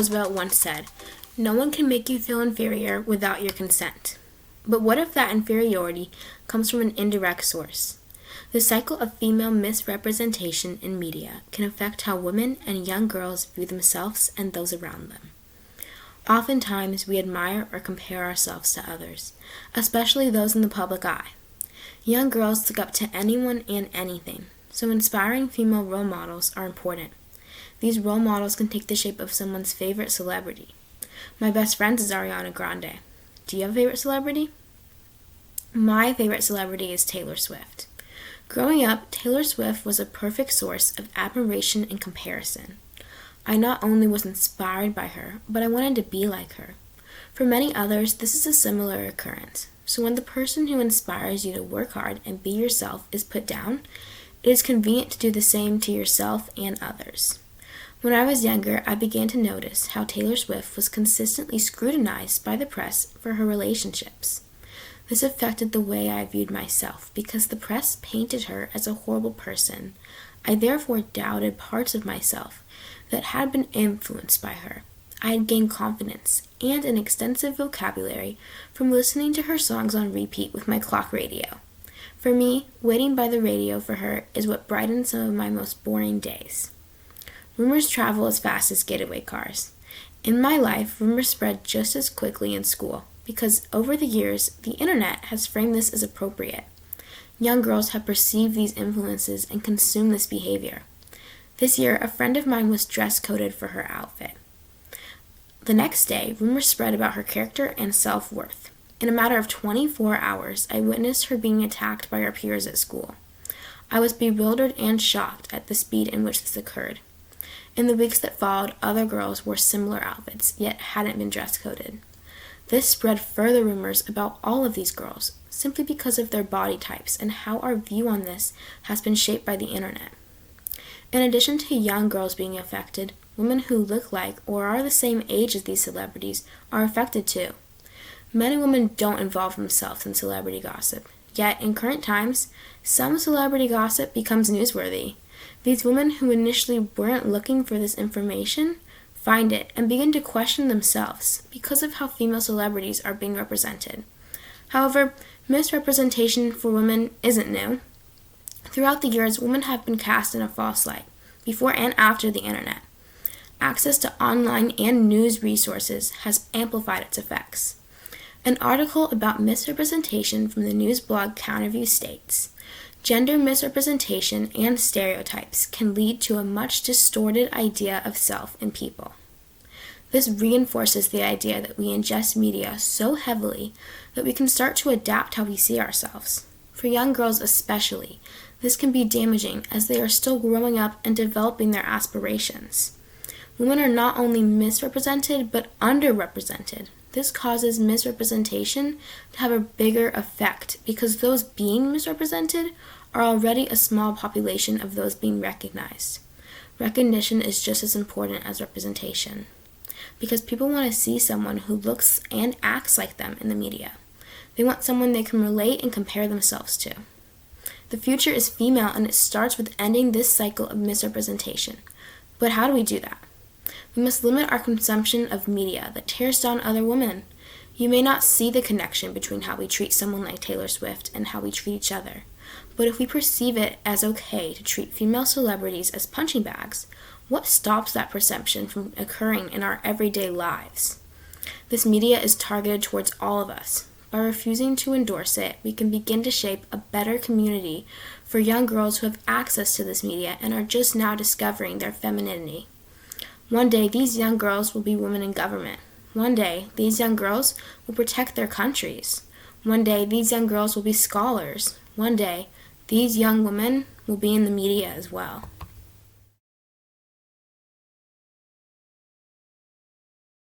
Roosevelt once said, "No one can make you feel inferior without your consent." But what if that inferiority comes from an indirect source? The cycle of female misrepresentation in media can affect how women and young girls view themselves and those around them. Oftentimes, we admire or compare ourselves to others, especially those in the public eye. Young girls look up to anyone and anything, so inspiring female role models are important. These role models can take the shape of someone's favorite celebrity. My best friend is Ariana Grande. Do you have a favorite celebrity? My favorite celebrity is Taylor Swift. Growing up, Taylor Swift was a perfect source of admiration and comparison. I not only was inspired by her, but I wanted to be like her. For many others, this is a similar occurrence. So when the person who inspires you to work hard and be yourself is put down, it is convenient to do the same to yourself and others. When I was younger, I began to notice how Taylor Swift was consistently scrutinized by the press for her relationships. This affected the way I viewed myself because the press painted her as a horrible person. I therefore doubted parts of myself that had been influenced by her. I had gained confidence and an extensive vocabulary from listening to her songs on repeat with my clock radio. For me, waiting by the radio for her is what brightened some of my most boring days. Rumors travel as fast as getaway cars. In my life, rumors spread just as quickly in school because over the years, the internet has framed this as appropriate. Young girls have perceived these influences and consumed this behavior. This year, a friend of mine was dress-coded for her outfit. The next day, rumors spread about her character and self-worth. In a matter of 24 hours, I witnessed her being attacked by her peers at school. I was bewildered and shocked at the speed in which this occurred. In the weeks that followed, other girls wore similar outfits, yet hadn't been dress-coded. This spread further rumors about all of these girls, simply because of their body types and how our view on this has been shaped by the internet. In addition to young girls being affected, women who look like or are the same age as these celebrities are affected too. Men and women don't involve themselves in celebrity gossip, yet in current times, some celebrity gossip becomes newsworthy. These women who initially weren't looking for this information find it and begin to question themselves because of how female celebrities are being represented. However, misrepresentation for women isn't new. Throughout the years, women have been cast in a false light, before and after the internet. Access to online and news resources has amplified its effects. An article about misrepresentation from the news blog Counterview states, "Gender misrepresentation and stereotypes can lead to a much distorted idea of self in people." This reinforces the idea that we ingest media so heavily that we can start to adapt how we see ourselves. For young girls especially, this can be damaging as they are still growing up and developing their aspirations. Women are not only misrepresented but underrepresented. This causes misrepresentation to have a bigger effect because those being misrepresented are already a small population of those being recognized. Recognition is just as important as representation because people want to see someone who looks and acts like them in the media. They want someone they can relate and compare themselves to. The future is female and it starts with ending this cycle of misrepresentation. But how do we do that? We must limit our consumption of media that tears down other women. You may not see the connection between how we treat someone like Taylor Swift and how we treat each other. But if we perceive it as okay to treat female celebrities as punching bags, what stops that perception from occurring in our everyday lives? This media is targeted towards all of us. By refusing to endorse it, we can begin to shape a better community for young girls who have access to this media and are just now discovering their femininity. One day, these young girls will be women in government. One day, these young girls will protect their countries. One day, these young girls will be scholars. One day, these young women will be in the media as well.